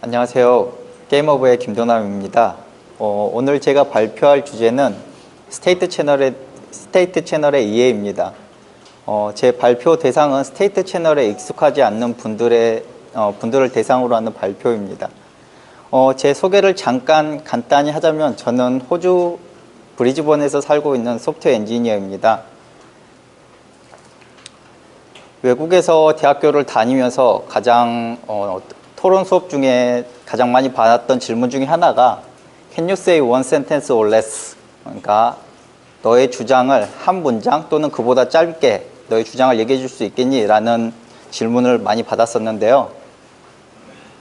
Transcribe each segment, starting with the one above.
안녕하세요. 게임오브의 김도남입니다. 오늘 제가 발표할 주제는 스테이트 채널의 이해입니다. 제 발표 대상은 스테이트 채널에 익숙하지 않는 분들을 대상으로 하는 발표입니다. 제 소개를 잠깐 간단히 하자면 저는 호주 브리즈번에서 살고 있는 소프트웨어 엔지니어입니다. 외국에서 대학교를 다니면서 가장 토론 수업 중에 가장 많이 받았던 질문 중에 하나가 Can you say one sentence or less? 그러니까 너의 주장을 한 문장 또는 그보다 짧게 너의 주장을 얘기해 줄 수 있겠니? 라는 질문을 많이 받았었는데요.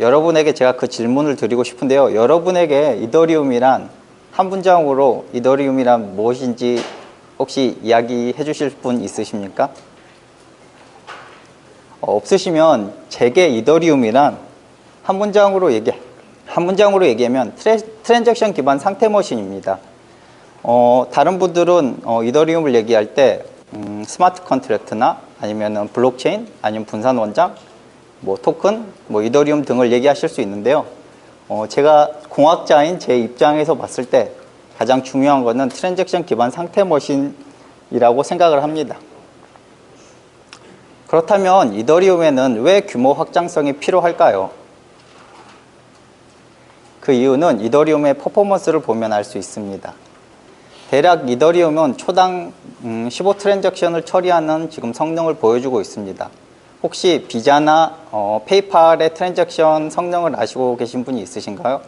여러분에게 제가 그 질문을 드리고 싶은데요. 여러분에게 이더리움이란 한 문장으로 이더리움이란 무엇인지 혹시 이야기해 주실 분 있으십니까? 없으시면 제게 이더리움이란 한 문장으로 얘기하면 트랜잭션 기반 상태 머신입니다. 다른 분들은 이더리움을 얘기할 때 스마트 컨트랙트나 아니면 블록체인, 아니면 분산 원장, 토큰, 이더리움 등을 얘기하실 수 있는데요. 제가 공학자인 제 입장에서 봤을 때 가장 중요한 것은 트랜잭션 기반 상태 머신이라고 생각을 합니다. 그렇다면 이더리움에는 왜 규모 확장성이 필요할까요? 그 이유는 이더리움의 퍼포먼스를 보면 알 수 있습니다. 대략 이더리움은 초당 15 트랜잭션을 처리하는 지금 성능을 보여주고 있습니다. 혹시 비자나 페이팔의 트랜잭션 성능을 아시고 계신 분이 있으신가요?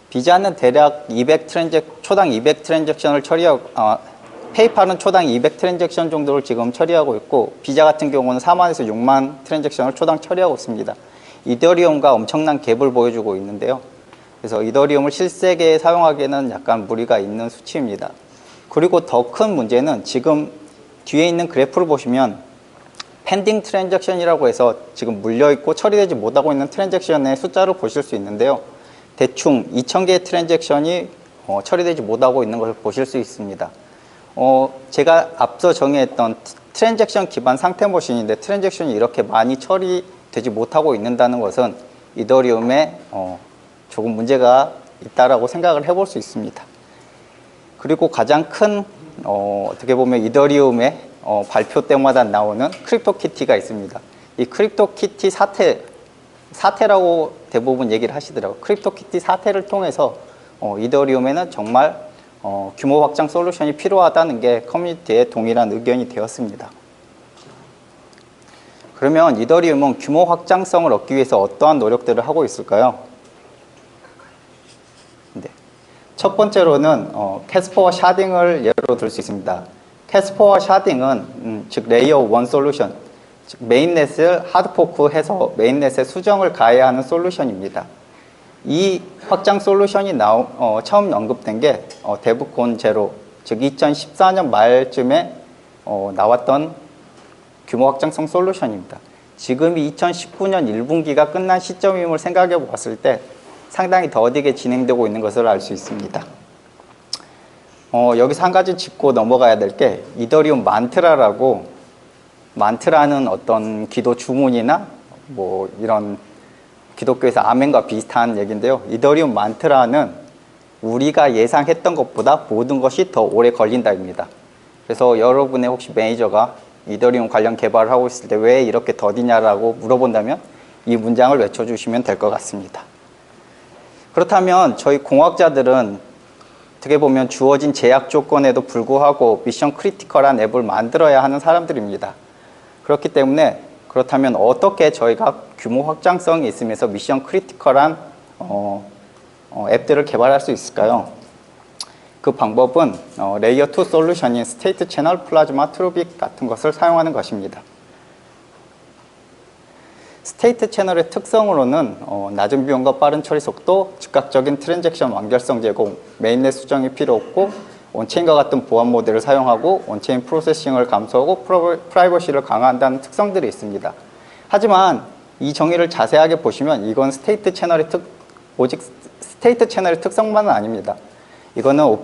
비자는 대략 초당 200 트랜잭션을 페이팔은 초당 200 트랜잭션 정도를 지금 처리하고 있고, 비자 같은 경우는 4만에서 6만 트랜잭션을 초당 처리하고 있습니다. 이더리움과 엄청난 갭을 보여주고 있는데요. 그래서 이더리움을 실세계에 사용하기에는 약간 무리가 있는 수치입니다. 그리고 더 큰 문제는 지금 뒤에 있는 그래프를 보시면 펜딩 트랜잭션이라고 해서 지금 물려있고 처리되지 못하고 있는 트랜잭션의 숫자를 보실 수 있는데요. 대충 2000개의 트랜잭션이 처리되지 못하고 있는 것을 보실 수 있습니다. 제가 앞서 정의했던 트랜잭션 기반 상태 머신인데 트랜잭션이 이렇게 많이 처리되지 못하고 있는다는 것은 이더리움에 조금 문제가 있다라고 생각을 해볼 수 있습니다. 그리고 가장 큰 어떻게 보면 이더리움의 발표 때마다 나오는 크립토키티가 있습니다. 이 크립토키티 사태라고 대부분 얘기를 하시더라고요. 크립토키티 사태를 통해서 이더리움에는 정말 규모 확장 솔루션이 필요하다는 게 커뮤니티의 동일한 의견이 되었습니다. 그러면 이더리움은 규모 확장성을 얻기 위해서 어떠한 노력들을 하고 있을까요? 네. 첫 번째로는 캐스퍼와 샤딩을 예로 들 수 있습니다. 캐스퍼와 샤딩은 즉 레이어 1 솔루션, 즉 메인넷을 하드포크해서 메인넷에 수정을 가해야 하는 솔루션입니다. 이 확장 솔루션이 처음 언급된 게 데브콘 제로, 즉 2014년 말쯤에 나왔던 규모 확장성 솔루션입니다. 지금이 2019년 1분기가 끝난 시점임을 생각해 봤을 때 상당히 더디게 진행되고 있는 것을 알 수 있습니다. 여기서 한 가지 짚고 넘어가야 될 게 이더리움 만트라는 어떤 기도 주문이나 이런 기독교에서 아멘과 비슷한 얘기인데요. 이더리움 만트라는 우리가 예상했던 것보다 모든 것이 더 오래 걸린다입니다. 그래서 여러분의 혹시 매니저가 이더리움 관련 개발을 하고 있을 때 왜 이렇게 더디냐라고 물어본다면 이 문장을 외쳐주시면 될 것 같습니다. 그렇다면 저희 공학자들은 어떻게 보면 주어진 제약 조건에도 불구하고 미션 크리티컬한 앱을 만들어야 하는 사람들입니다. 그렇기 때문에 그렇다면 어떻게 저희가 규모 확장성이 있으면서 미션 크리티컬한 앱들을 개발할 수 있을까요? 그 방법은 레이어 2 솔루션인 스테이트 채널, 플라즈마, 트루빅 같은 것을 사용하는 것입니다. 스테이트 채널의 특성으로는 낮은 비용과 빠른 처리 속도, 즉각적인 트랜잭션 완결성 제공, 메인넷 수정이 필요 없고 온체인과 같은 보안 모델을 사용하고 온체인 프로세싱을 감소하고 프라이버시를 강화한다는 특성들이 있습니다. 하지만 이 정의를 자세하게 보시면 이건 오직 스테이트 채널의 특성만은 아닙니다. 이거는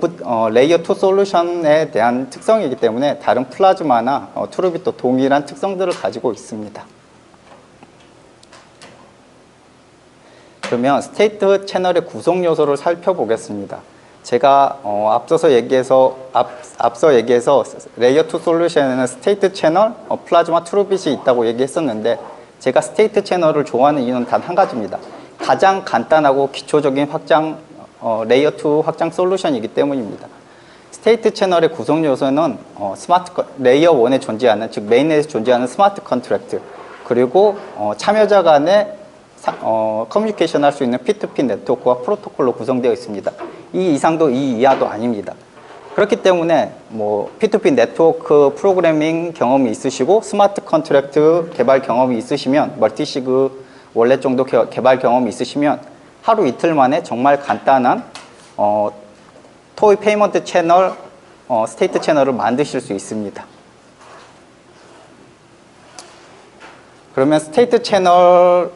레이어 2 솔루션에 대한 특성이기 때문에 다른 플라즈마나 투룹이 또 동일한 특성들을 가지고 있습니다. 그러면 스테이트 채널의 구성 요소를 살펴보겠습니다. 제가 앞서 얘기해서 레이어 2 솔루션에는 스테이트 채널, 플라즈마 트루빗이 있다고 얘기했었는데, 제가 스테이트 채널을 좋아하는 이유는 단 한 가지입니다. 가장 간단하고 기초적인 레이어 2 확장 솔루션이기 때문입니다. 스테이트 채널의 구성 요소는 레이어 1에 존재하는, 즉 메인넷에 존재하는 스마트 컨트랙트, 그리고 참여자 간의 커뮤니케이션 할 수 있는 P2P 네트워크와 프로토콜로 구성되어 있습니다. 이 이상도 이 이하도 아닙니다. 그렇기 때문에 P2P 네트워크 프로그래밍 경험이 있으시고 스마트 컨트랙트 개발 경험이 있으시면, 멀티시그 원래 정도 개발 경험이 있으시면 하루 이틀 만에 정말 간단한 토이 페이먼트 채널, 스테이트 채널을 만드실 수 있습니다. 그러면 스테이트 채널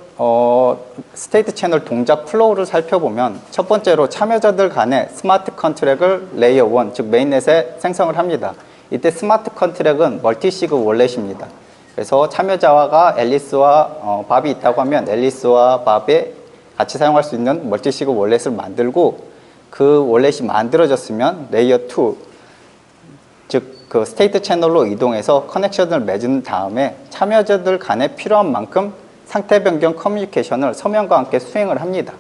동작 플로우를 살펴보면, 첫 번째로 참여자들 간의 스마트 컨트랙을 레이어 1, 즉 메인넷에 생성을 합니다. 이때 스마트 컨트랙은 멀티시그 월렛입니다. 그래서 참여자가 앨리스와 밥이 있다고 하면 앨리스와 밥이 같이 사용할 수 있는 멀티시그 월렛을 만들고, 그 월렛이 만들어졌으면 레이어 2, 즉 그 스테이트 채널로 이동해서 커넥션을 맺은 다음에 참여자들 간에 필요한 만큼 상태 변경 커뮤니케이션을 서명과 함께 수행을 합니다.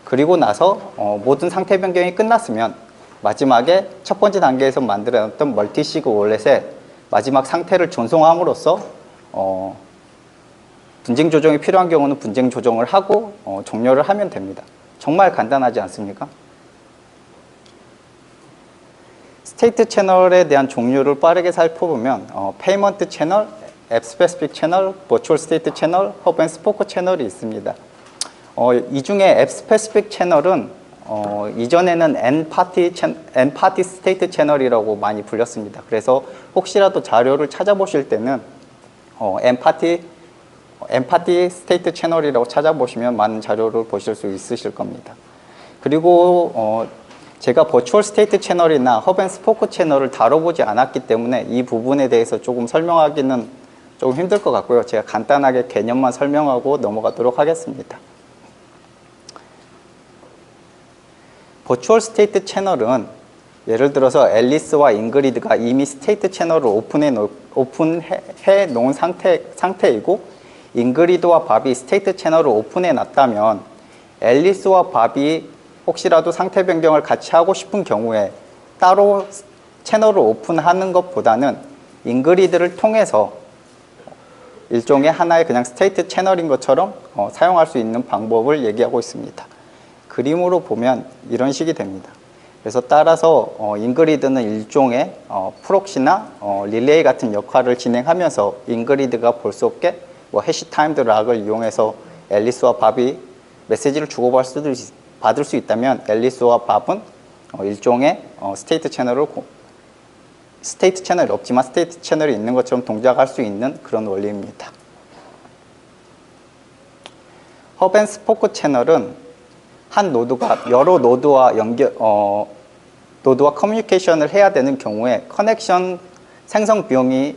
그리고 나서 모든 상태 변경이 끝났으면 마지막에 첫 번째 단계에서 만들어놨던 멀티시그 월렛에 마지막 상태를 전송함으로써 분쟁 조정이 필요한 경우는 분쟁 조정을 하고 종료를 하면 됩니다. 정말 간단하지 않습니까? 스테이트 채널에 대한 종류를 빠르게 살펴보면 페이먼트 채널, 앱 스페시픽 채널, 버추얼 스테이트 채널, 허브 앤 스포크 채널이 있습니다. 이 중에 앱 스페시픽 채널은 이전에는 N-파티 스테이트 채널이라고 많이 불렸습니다. 그래서 혹시라도 자료를 찾아보실 때는 N-파티 스테이트 채널이라고 찾아보시면 많은 자료를 보실 수 있으실 겁니다. 그리고 제가 버추얼 스테이트 채널이나 허브 앤 스포크 채널을 다뤄보지 않았기 때문에 이 부분에 대해서 조금 설명하기는 조금 힘들 것 같고요. 제가 간단하게 개념만 설명하고 넘어가도록 하겠습니다. 버추얼 스테이트 채널은 예를 들어서 앨리스와 잉그리드가 이미 스테이트 채널을 오픈해 놓은 상태이고, 잉그리드와 밥이 스테이트 채널을 오픈해 놨다면 앨리스와 밥이 혹시라도 상태 변경을 같이 하고 싶은 경우에 따로 채널을 오픈하는 것보다는 잉그리드를 통해서 일종의 하나의 그냥 스테이트 채널인 것처럼 사용할 수 있는 방법을 얘기하고 있습니다. 그림으로 보면 이런 식이 됩니다. 그래서 따라서 잉그리드는 일종의 프록시나 릴레이 같은 역할을 진행하면서 잉그리드가 볼 수 없게 해시 타임드 락을 이용해서 앨리스와 밥이 메시지를 받을 수 있다면 앨리스와 밥은 일종의 스테이트 채널이 없지만 스테이트 채널이 있는 것처럼 동작할 수 있는 그런 원리입니다. 허브 앤 스포크 채널은 한 노드가 여러 노드와 커뮤니케이션을 해야 되는 경우에 커넥션 생성 비용이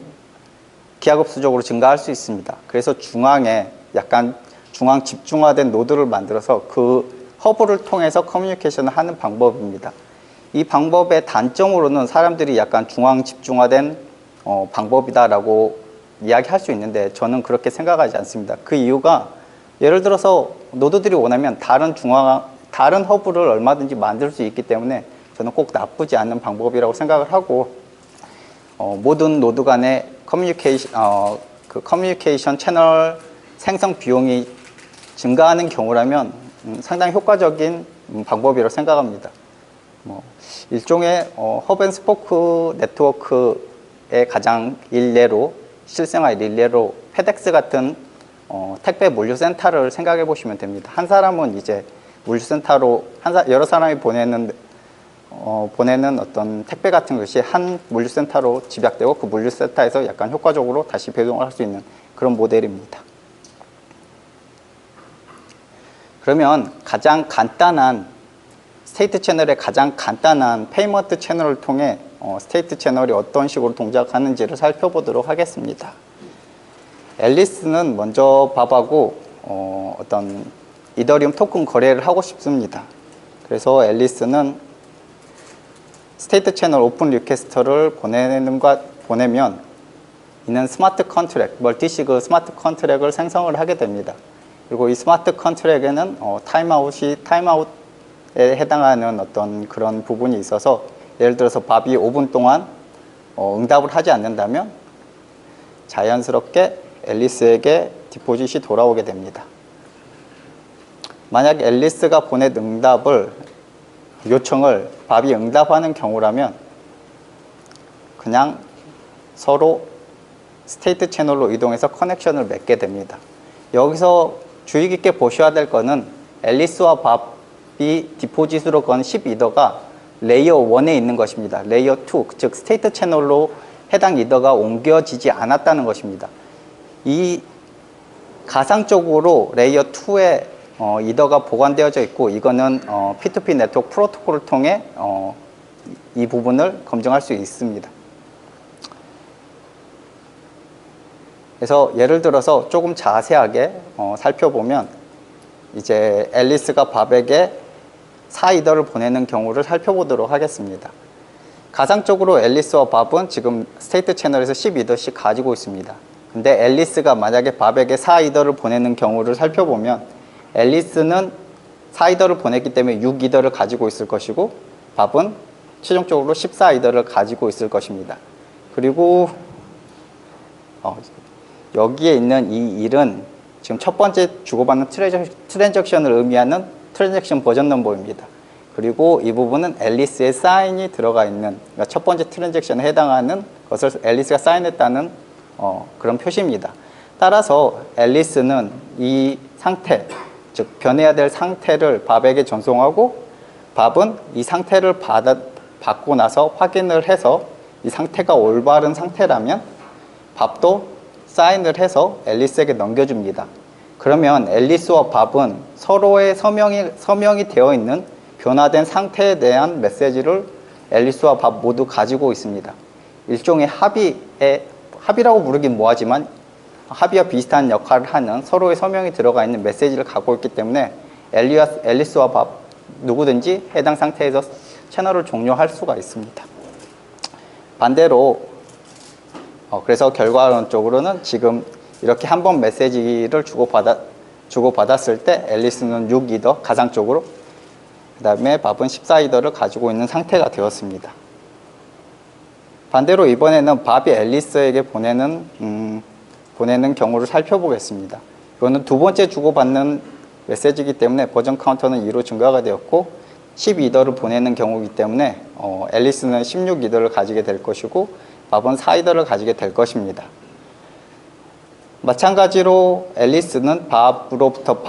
기하급수적으로 증가할 수 있습니다. 그래서 중앙에 약간 중앙 집중화된 노드를 만들어서 그 허브를 통해서 커뮤니케이션을 하는 방법입니다. 이 방법의 단점으로는 사람들이 약간 중앙 집중화된 방법이다라고 이야기할 수 있는데, 저는 그렇게 생각하지 않습니다. 그 이유가 예를 들어서 노드들이 원하면 다른 허브를 얼마든지 만들 수 있기 때문에 저는 꼭 나쁘지 않은 방법이라고 생각을 하고, 모든 노드 간의 커뮤니케이션 채널 생성 비용이 증가하는 경우라면 상당히 효과적인 방법이라고 생각합니다. 일종의 허브 앤 스포크 네트워크의 가장 실생활 일례로 페덱스 같은 택배 물류센터를 생각해 보시면 됩니다. 한 사람은 이제 물류센터로 여러 사람이 보내는 어떤 택배 같은 것이 한 물류센터로 집약되고 그 물류센터에서 약간 효과적으로 다시 배송을 할 수 있는 그런 모델입니다. 그러면 가장 간단한 스테이트 채널의 가장 간단한 페이먼트 채널을 통해 스테이트 채널이 어떤 식으로 동작하는지를 살펴보도록 하겠습니다. 앨리스는 먼저 밥하고 어떤 이더리움 토큰 거래를 하고 싶습니다. 그래서 앨리스는 스테이트 채널 오픈 리퀘스트를 보내면 이는 스마트 컨트랙, 멀티시그 스마트 컨트랙을 생성을 하게 됩니다. 그리고 이 스마트 컨트랙에는 타임아웃에 해당하는 어떤 그런 부분이 있어서, 예를 들어서 밥이 5분 동안 응답을 하지 않는다면 자연스럽게 앨리스에게 디포짓이 돌아오게 됩니다. 만약 앨리스가 보낸 요청을 밥이 응답하는 경우라면 그냥 서로 스테이트 채널로 이동해서 커넥션을 맺게 됩니다. 여기서 주의 깊게 보셔야 될 거는 앨리스와 밥이 디포짓으로 건 10이더가 레이어 1에 있는 것입니다. 레이어 2, 즉 스테이트 채널로 해당 이더가 옮겨지지 않았다는 것입니다. 이 가상적으로 레이어 2에 이더가 보관되어져 있고, 이거는 P2P 네트워크 프로토콜을 통해 이 부분을 검증할 수 있습니다. 그래서 예를 들어서 조금 자세하게 살펴보면, 이제 앨리스가 밥에게 4이더를 보내는 경우를 살펴보도록 하겠습니다. 가상적으로 앨리스와 밥은 지금 스테이트 채널에서 12더씩 가지고 있습니다. 근데 앨리스가 만약에 밥에게 4이더를 보내는 경우를 살펴보면, 앨리스는 4이더를 보냈기 때문에 6이더를 가지고 있을 것이고, 밥은 최종적으로 14이더를 가지고 있을 것입니다. 그리고 여기에 있는 이 1은 지금 첫 번째 주고받는 트랜잭션을 의미하는 트랜잭션 버전 넘버입니다. 그리고 이 부분은 앨리스의 사인이 들어가 있는, 그러니까 첫 번째 트랜잭션에 해당하는 것을 앨리스가 사인했다는 그런 표시입니다. 따라서 앨리스는 이 상태, 즉 변해야 될 상태를 밥에게 전송하고, 밥은 이 상태를 받고 나서 확인을 해서 이 상태가 올바른 상태라면 밥도 사인을 해서 앨리스에게 넘겨줍니다. 그러면 앨리스와 밥은 서로의 서명이 되어 있는 변화된 상태에 대한 메시지를 앨리스와 밥 모두 가지고 있습니다. 일종의 합의라고 부르긴 뭐하지만 합의와 비슷한 역할을 하는 서로의 서명이 들어가 있는 메시지를 갖고 있기 때문에 앨리스와 밥 누구든지 해당 상태에서 채널을 종료할 수가 있습니다. 반대로 그래서 결과론적으로는 지금 이렇게 한 번 메시지를 주고받았을 때 앨리스는 6이더 가상적으로, 그 다음에 밥은 14이더를 가지고 있는 상태가 되었습니다. 반대로 이번에는 밥이 앨리스에게 보내는 경우를 살펴보겠습니다. 이거는 두 번째 주고받는 메시지이기 때문에 버전 카운터는 2로 증가가 되었고, 12이더를 보내는 경우이기 때문에 앨리스는 16이더를 가지게 될 것이고, 밥은 4이더를 가지게 될 것입니다. 마찬가지로 앨리스는 밥으로부터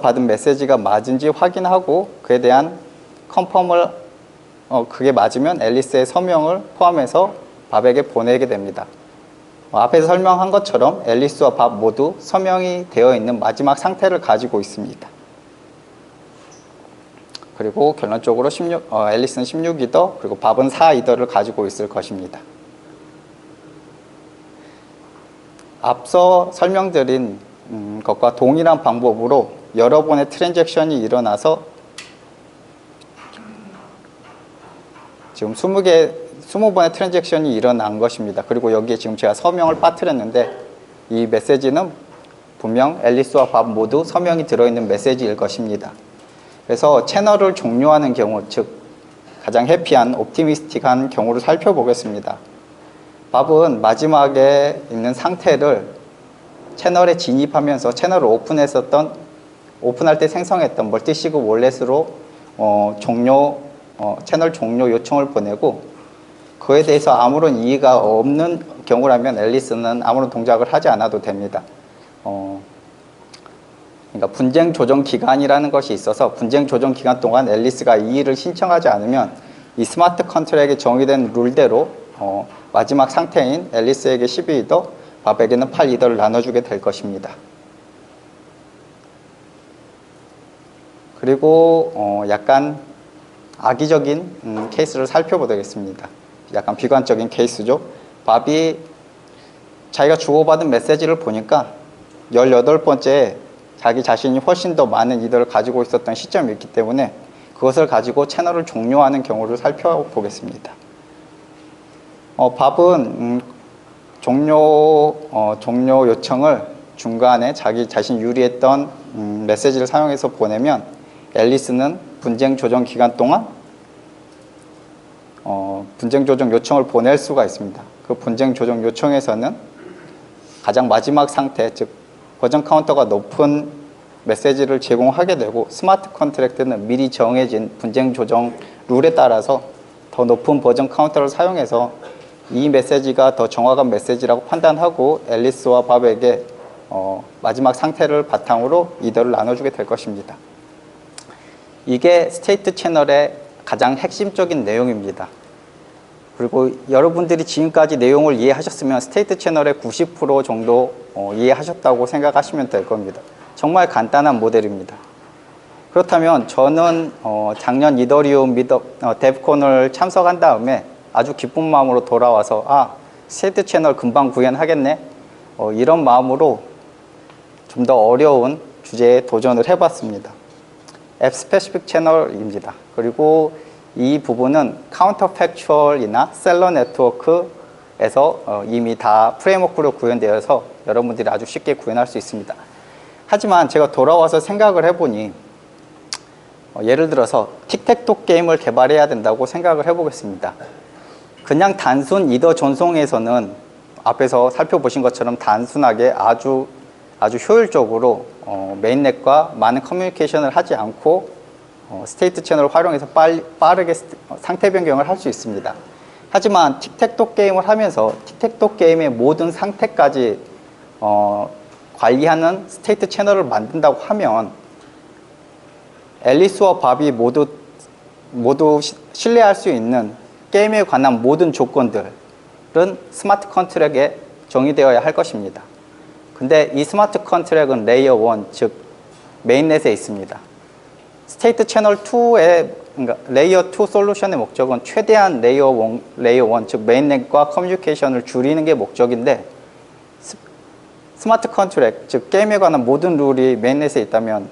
받은 메시지가 맞은지 확인하고, 그에 대한 컨펌을 그게 맞으면 앨리스의 서명을 포함해서 밥에게 보내게 됩니다. 앞에서 설명한 것처럼 앨리스와 밥 모두 서명이 되어 있는 마지막 상태를 가지고 있습니다. 그리고 결론적으로 앨리스는 16이더, 그리고 밥은 4이더를 가지고 있을 것입니다. 앞서 설명드린 것과 동일한 방법으로 여러 번의 트랜잭션이 일어나서 지금 20번의 트랜잭션이 일어난 것입니다. 그리고 여기에 지금 제가 서명을 빠뜨렸는데, 이 메시지는 분명 앨리스와 밥 모두 서명이 들어있는 메시지일 것입니다. 그래서 채널을 종료하는 경우, 즉 가장 해피한 옵티미스틱한 경우를 살펴보겠습니다. 밥은 마지막에 있는 상태를 채널에 진입하면서 채널을 오픈할 때 생성했던 멀티시그 월렛으로 채널 종료 요청을 보내고, 그에 대해서 아무런 이의가 없는 경우라면 앨리스는 아무런 동작을 하지 않아도 됩니다. 그러니까 분쟁 조정 기간이라는 것이 있어서, 분쟁 조정 기간 동안 앨리스가 이의를 신청하지 않으면 이 스마트 컨트랙에 정의된 룰대로 마지막 상태인 앨리스에게 12이더, 밥에게는 8 이더를 나눠주게 될 것입니다. 그리고 약간 악의적인 케이스를 살펴보겠습니다. 약간 비관적인 케이스죠. 밥이 자기가 주고받은 메시지를 보니까 18번째 자기 자신이 훨씬 더 많은 이더를 가지고 있었던 시점이 있기 때문에 그것을 가지고 채널을 종료하는 경우를 살펴보겠습니다. 밥은 종료 요청을 중간에 자기 자신 유리했던 메시지를 사용해서 보내면 앨리스는 분쟁 조정 기간 동안 분쟁 조정 요청을 보낼 수가 있습니다. 그 분쟁 조정 요청에서는 가장 마지막 상태, 즉 버전 카운터가 높은 메시지를 제공하게 되고, 스마트 컨트랙트는 미리 정해진 분쟁 조정 룰에 따라서 더 높은 버전 카운터를 사용해서 이 메시지가 더 정확한 메시지라고 판단하고 앨리스와 밥에게 마지막 상태를 바탕으로 이더를 나눠주게 될 것입니다. 이게 스테이트 채널의 가장 핵심적인 내용입니다. 그리고 여러분들이 지금까지 내용을 이해하셨으면 스테이트 채널의 90% 정도 이해하셨다고 생각하시면 될 겁니다. 정말 간단한 모델입니다. 그렇다면 저는 작년 이더리움 데브콘을 참석한 다음에 아주 기쁜 마음으로 돌아와서 스테이트 채널 금방 구현하겠네, 이런 마음으로 좀 더 어려운 주제에 도전을 해봤습니다. 앱 스페시픽 채널입니다. 그리고 이 부분은 카운터팩추얼이나 셀러 네트워크에서 이미 다 프레임워크로 구현되어서 여러분들이 아주 쉽게 구현할 수 있습니다. 하지만 제가 돌아와서 생각을 해보니 예를 들어서 틱택톡 게임을 개발해야 된다고 생각을 해보겠습니다. 그냥 단순 이더 전송에서는 앞에서 살펴보신 것처럼 단순하게 아주 효율적으로 메인넷과 많은 커뮤니케이션을 하지 않고 스테이트 채널을 활용해서 빠르게 상태 변경을 할 수 있습니다. 하지만 틱택톡 게임을 하면서 틱택톡 게임의 모든 상태까지 관리하는 스테이트 채널을 만든다고 하면 앨리스와 밥이 모두 신뢰할 수 있는 게임에 관한 모든 조건들은 스마트 컨트랙에 정의되어야 할 것입니다. 근데 이 스마트 컨트랙은 레이어 1, 즉 메인넷에 있습니다. 스테이트 채널 2의 레이어 2 솔루션의 목적은 최대한 레이어 1, 즉 메인넷과 커뮤니케이션을 줄이는 게 목적인데, 스마트 컨트랙, 즉 게임에 관한 모든 룰이 메인넷에 있다면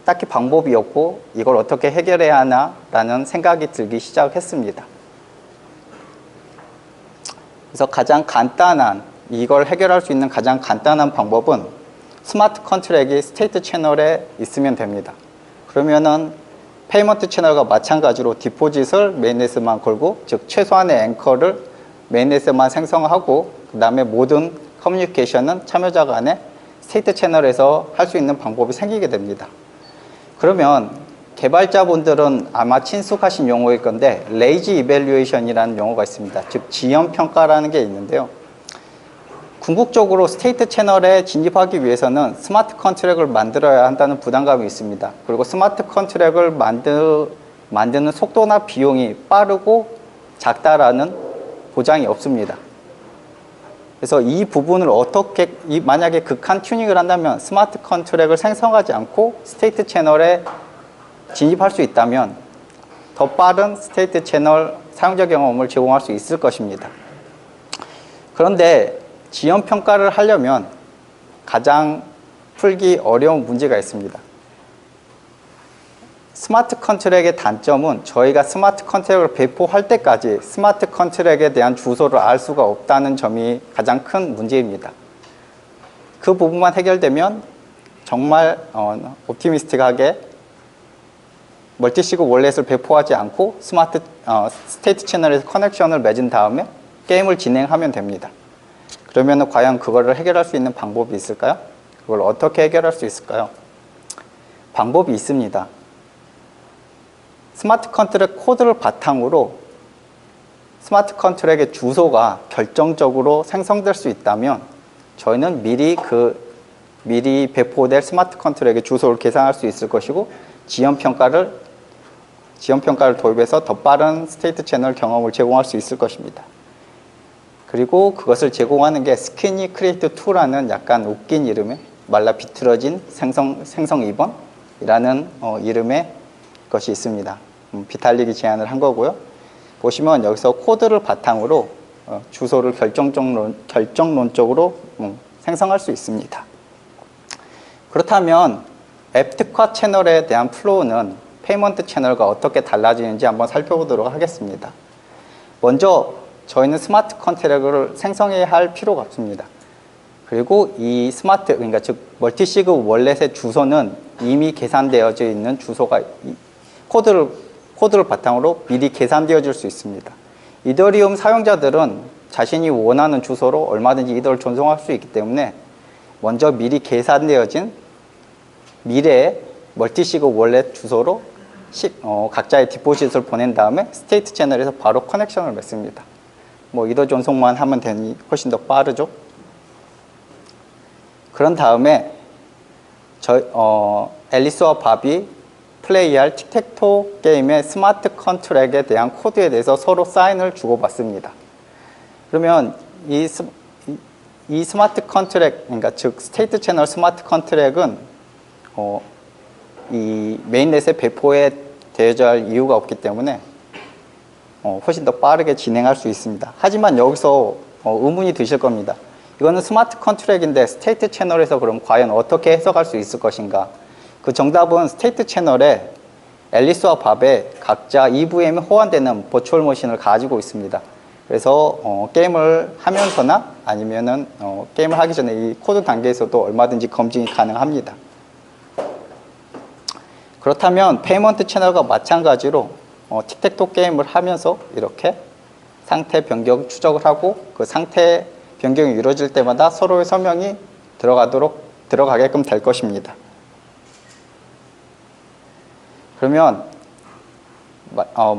딱히 방법이 없고 이걸 어떻게 해결해야 하나라는 생각이 들기 시작했습니다. 그래서 이걸 해결할 수 있는 가장 간단한 방법은 스마트 컨트랙이 스테이트 채널에 있으면 됩니다. 그러면은 페이먼트 채널과 마찬가지로 디포짓을 메인넷에만 걸고, 즉 최소한의 앵커를 메인넷에만 생성하고 그 다음에 모든 커뮤니케이션은 참여자 간의 스테이트 채널에서 할 수 있는 방법이 생기게 됩니다. 그러면 개발자분들은 아마 친숙하신 용어일 건데 레이지 이밸류에이션이라는 용어가 있습니다. 즉 지연평가라는 게 있는데요. 궁극적으로 스테이트 채널에 진입하기 위해서는 스마트 컨트랙을 만들어야 한다는 부담감이 있습니다. 그리고 스마트 컨트랙을 만드는 속도나 비용이 빠르고 작다라는 보장이 없습니다. 그래서 이 부분을 만약에 극한 튜닝을 한다면 스마트 컨트랙을 생성하지 않고 스테이트 채널에 진입할 수 있다면 더 빠른 스테이트 채널 사용자 경험을 제공할 수 있을 것입니다. 그런데 지연평가를 하려면 가장 풀기 어려운 문제가 있습니다. 스마트 컨트랙의 단점은 저희가 스마트 컨트랙을 배포할 때까지 스마트 컨트랙에 대한 주소를 알 수가 없다는 점이 가장 큰 문제입니다. 그 부분만 해결되면 정말 옵티미스틱하게 멀티시그 월렛을 배포하지 않고 스테이트 채널에서 커넥션을 맺은 다음에 게임을 진행하면 됩니다. 그러면 과연 그거를 해결할 수 있는 방법이 있을까요? 그걸 어떻게 해결할 수 있을까요? 방법이 있습니다. 스마트 컨트랙 코드를 바탕으로 스마트 컨트랙의 주소가 결정적으로 생성될 수 있다면 저희는 미리 배포될 스마트 컨트랙의 주소를 계산할 수 있을 것이고 지연평가를 도입해서 더 빠른 스테이트 채널 경험을 제공할 수 있을 것입니다. 그리고 그것을 제공하는 게 스키니 크리에이트 2라는 약간 웃긴 이름의 말라 비틀어진 생성 2번이라는 이름의 것이 있습니다. 비탈릭이 제안을 한 거고요. 보시면 여기서 코드를 바탕으로 주소를 결정론적으로 생성할 수 있습니다. 그렇다면 앱 특화 채널에 대한 플로우는 페이먼트 채널과 어떻게 달라지는지 한번 살펴보도록 하겠습니다. 먼저 저희는 스마트 컨트랙을 생성해야 할 필요가 없습니다. 그리고 이 스마트, 그러니까 즉 멀티시그 월렛의 주소는 이미 계산되어져 있는 주소가 코드를 바탕으로 미리 계산되어질 수 있습니다. 이더리움 사용자들은 자신이 원하는 주소로 얼마든지 이더를 전송할 수 있기 때문에 먼저 미리 계산되어진 미래의 멀티시그 월렛 주소로 각자의 디포짓을 보낸 다음에 스테이트 채널에서 바로 커넥션을 맺습니다. 이더 전송만 하면 되니 훨씬 더 빠르죠. 그런 다음에 앨리스와 밥이 플레이할 틱택토 게임의 스마트 컨트랙에 대한 코드에 대해서 서로 사인을 주고받습니다. 그러면 이 스마트 컨트랙, 그러니까 즉 스테이트 채널 스마트 컨트랙은 이 메인넷에 배포에 되어져야 할 이유가 없기 때문에 훨씬 더 빠르게 진행할 수 있습니다. 하지만 여기서 의문이 드실 겁니다. 이거는 스마트 컨트랙인데 스테이트 채널에서 그럼 과연 어떻게 해석할 수 있을 것인가? 그 정답은 스테이트 채널에 앨리스와 밥에 각자 EVM에 호환되는 버추얼 머신을 가지고 있습니다. 그래서 게임을 하면서나 아니면은 게임을 하기 전에 이 코드 단계에서도 얼마든지 검증이 가능합니다. 그렇다면 페이먼트 채널과 마찬가지로 틱택토 게임을 하면서 이렇게 상태 변경 추적을 하고 그 상태 변경이 이루어질 때마다 서로의 서명이 들어가게끔 될 것입니다. 그러면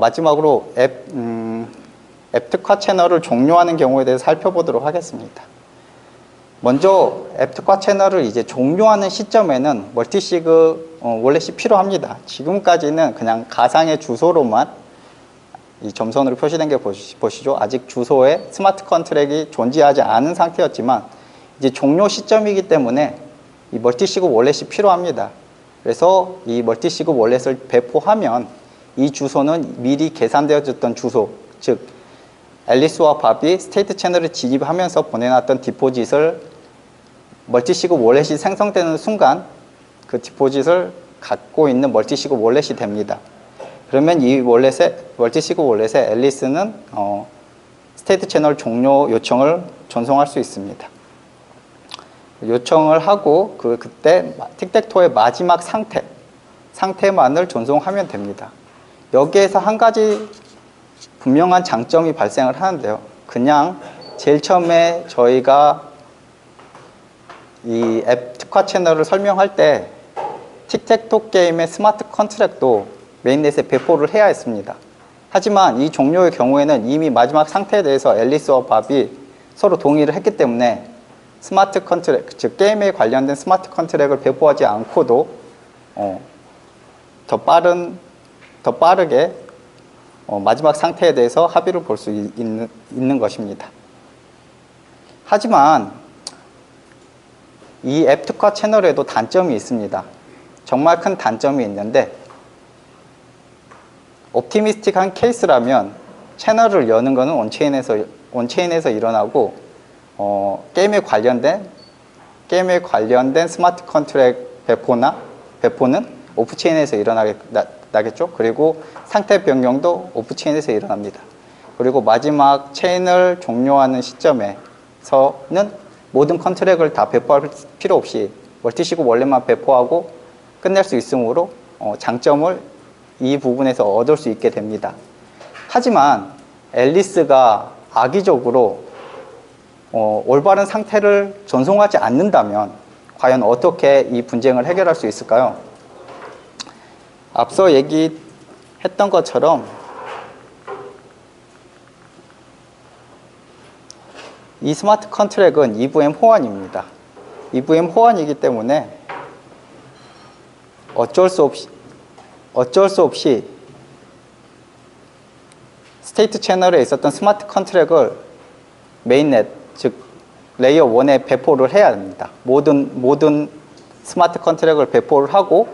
마지막으로 앱 특화 채널을 종료하는 경우에 대해서 살펴보도록 하겠습니다. 먼저 앱 특화 채널을 이제 종료하는 시점에는 멀티시그 월렛이 필요합니다. 지금까지는 그냥 가상의 주소로만 이 점선으로 표시된 게 보시죠. 아직 주소에 스마트 컨트랙이 존재하지 않은 상태였지만 이제 종료 시점이기 때문에 이 멀티시그 월렛이 필요합니다. 그래서 이 멀티시그 월렛을 배포하면 이 주소는 미리 계산되어졌던 주소, 즉 앨리스와 밥이 스테이트 채널을 진입하면서 보내놨던 디포짓을 멀티시그 월렛이 생성되는 순간 그 디포짓을 갖고 있는 멀티시그 월렛이 됩니다. 그러면 이 멀티시그 월렛에 앨리스는 스테이트 채널 종료 요청을 전송할 수 있습니다. 요청을 하고 그때 틱택토의 마지막 상태만을 전송하면 됩니다. 여기에서 한 가지 분명한 장점이 발생을 하는데요. 그냥 제일 처음에 저희가 이 앱 특화 채널을 설명할 때 틱택토 게임의 스마트 컨트랙도 메인넷에 배포를 해야 했습니다. 하지만 이 종료의 경우에는 이미 마지막 상태에 대해서 앨리스와 밥이 서로 동의를 했기 때문에 스마트 컨트랙, 즉 게임에 관련된 스마트 컨트랙을 배포하지 않고도 더 빠르게 마지막 상태에 대해서 합의를 볼 수 있는 것입니다. 하지만 이 앱 특화 채널에도 단점이 있습니다. 정말 큰 단점이 있는데 옵티미스틱한 케이스라면 채널을 여는 것은 온체인에서 일어나고 게임에 관련된 스마트 컨트랙 배포는 오프체인에서 일어나겠죠. 그리고 상태 변경도 오프체인에서 일어납니다. 그리고 마지막 체인을 종료하는 시점에서는 모든 컨트랙을 다 배포할 필요 없이 멀티시그 월렛만 배포하고 끝낼 수 있으므로 장점을 이 부분에서 얻을 수 있게 됩니다. 하지만 앨리스가 악의적으로 올바른 상태를 전송하지 않는다면 과연 어떻게 이 분쟁을 해결할 수 있을까요? 앞서 얘기했던 것처럼 이 스마트 컨트랙은 EVM 호환입니다. EVM 호환이기 때문에 어쩔 수 없이 스테이트 채널에 있었던 스마트 컨트랙을 메인넷, 즉 레이어 1에 배포를 해야 합니다. 모든 스마트 컨트랙을 배포를 하고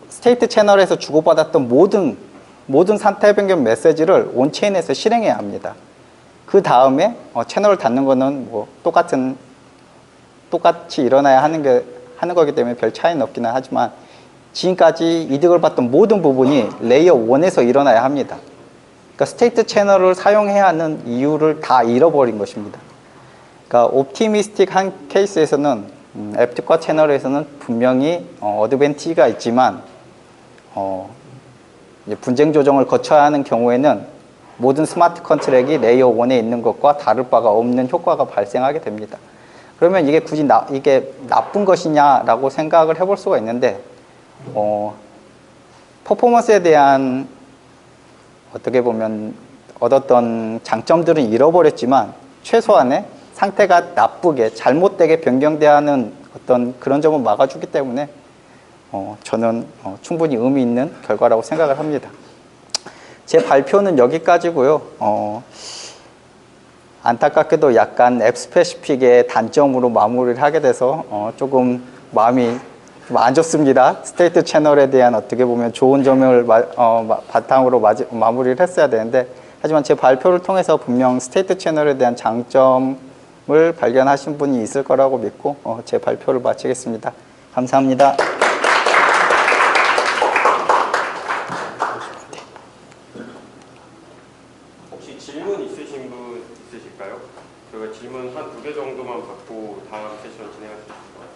스테이트 채널에서 주고받았던 모든 상태 변경 메시지를 온체인에서 실행해야 합니다. 그 다음에 채널을 닫는 거는 뭐 똑같이 일어나야 하는 거기 때문에 별 차이는 없기는 하지만 지금까지 이득을 봤던 모든 부분이 레이어 1에서 일어나야 합니다. 그러니까 스테이트 채널을 사용해야 하는 이유를 다 잃어버린 것입니다. 그러니까 옵티미스틱한 케이스에서는 앱특화 채널에서는 분명히 어드밴티지가 있지만 이제 분쟁 조정을 거쳐야 하는 경우에는 모든 스마트 컨트랙이 레이어 1에 있는 것과 다를 바가 없는 효과가 발생하게 됩니다. 그러면 이게 굳이 이게 나쁜 것이냐라고 생각을 해볼 수가 있는데 퍼포먼스에 대한 어떻게 보면 얻었던 장점들은 잃어버렸지만 최소한의 상태가 나쁘게 잘못되게 변경되는 어떤 그런 점을 막아주기 때문에 저는 충분히 의미 있는 결과라고 생각을 합니다. 제 발표는 여기까지고요. 안타깝게도 약간 앱 스페시픽의 단점으로 마무리를 하게 돼서 조금 마음이 좀 안 좋습니다. 스테이트 채널에 대한 어떻게 보면 좋은 점을 바탕으로 마무리를 했어야 되는데 하지만 제 발표를 통해서 분명 스테이트 채널에 대한 장점을 발견하신 분이 있을 거라고 믿고 제 발표를 마치겠습니다. 감사합니다. 혹시 질문 있으신 분 있으실까요? 저희가 질문 한 2개 정도만 받고 다음 세션 진행할 수 있을까요?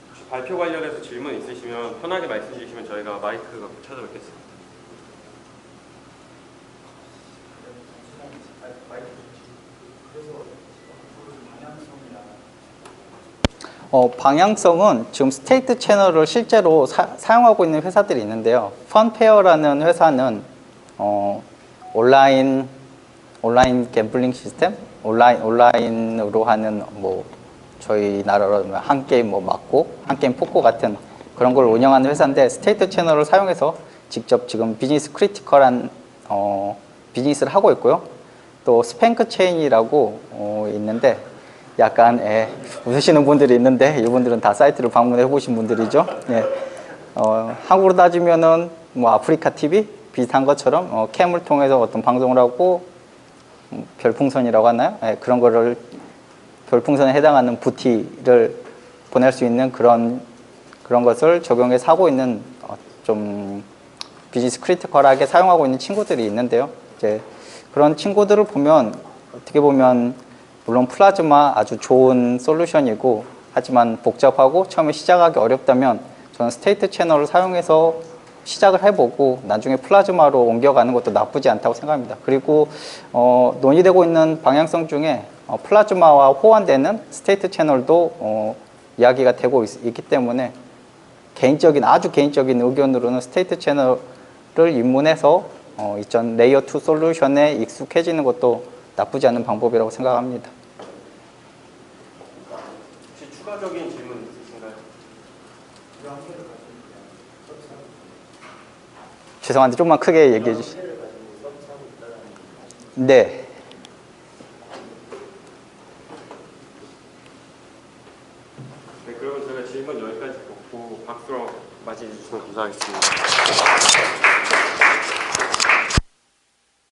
혹시 발표 관련해서 질문 있으시면 편하게 말씀 주시면 저희가 마이크가 찾아뵙겠습니다. 방향성은 지금 스테이트 채널을 실제로 사용하고 있는 회사들이 있는데요. 펀페어라는 회사는 온라인 갬블링 시스템, 온라인으로 하는 뭐 저희 나라로 한 게임 뭐 맞고 한 게임 포코 같은 그런 걸 운영하는 회사인데 스테이트 채널을 사용해서 직접 지금 비즈니스 크리티컬한 비즈니스를 하고 있고요. 또 스팽크 체인이라고 있는데 약간 웃으시는 분들이 있는데 이분들은 다 사이트를 방문해 보신 분들이죠. 예. 한국으로 따지면은 뭐 아프리카 TV 비슷한 것처럼 캠을 통해서 어떤 방송을 하고 별풍선이라고 하나요? 예, 그런 거를 별풍선에 해당하는 부티를 보낼 수 있는 그런 것을 적용해서 하고 있는 좀 비즈니스 크리티컬하게 사용하고 있는 친구들이 있는데요. 이제 그런 친구들을 보면 어떻게 보면 물론 플라즈마 아주 좋은 솔루션이고 하지만 복잡하고 처음에 시작하기 어렵다면 저는 스테이트 채널을 사용해서 시작을 해보고 나중에 플라즈마로 옮겨가는 것도 나쁘지 않다고 생각합니다. 그리고 논의되고 있는 방향성 중에 플라즈마와 호환되는 스테이트 채널도 이야기가 되고 있기 때문에 아주 개인적인 의견으로는 스테이트 채널을 입문해서 이전 레이어 2 솔루션에 익숙해지는 것도 나쁘지 않은 방법이라고 생각합니다. 혹시 추가적인 질문 있으신가요? 죄송한데 조금만 크게 얘기해 주시죠. 네. 네, 그러면 저희가 질문 여기까지 듣고 박수로 맞이해 주시면 감사하겠습니다.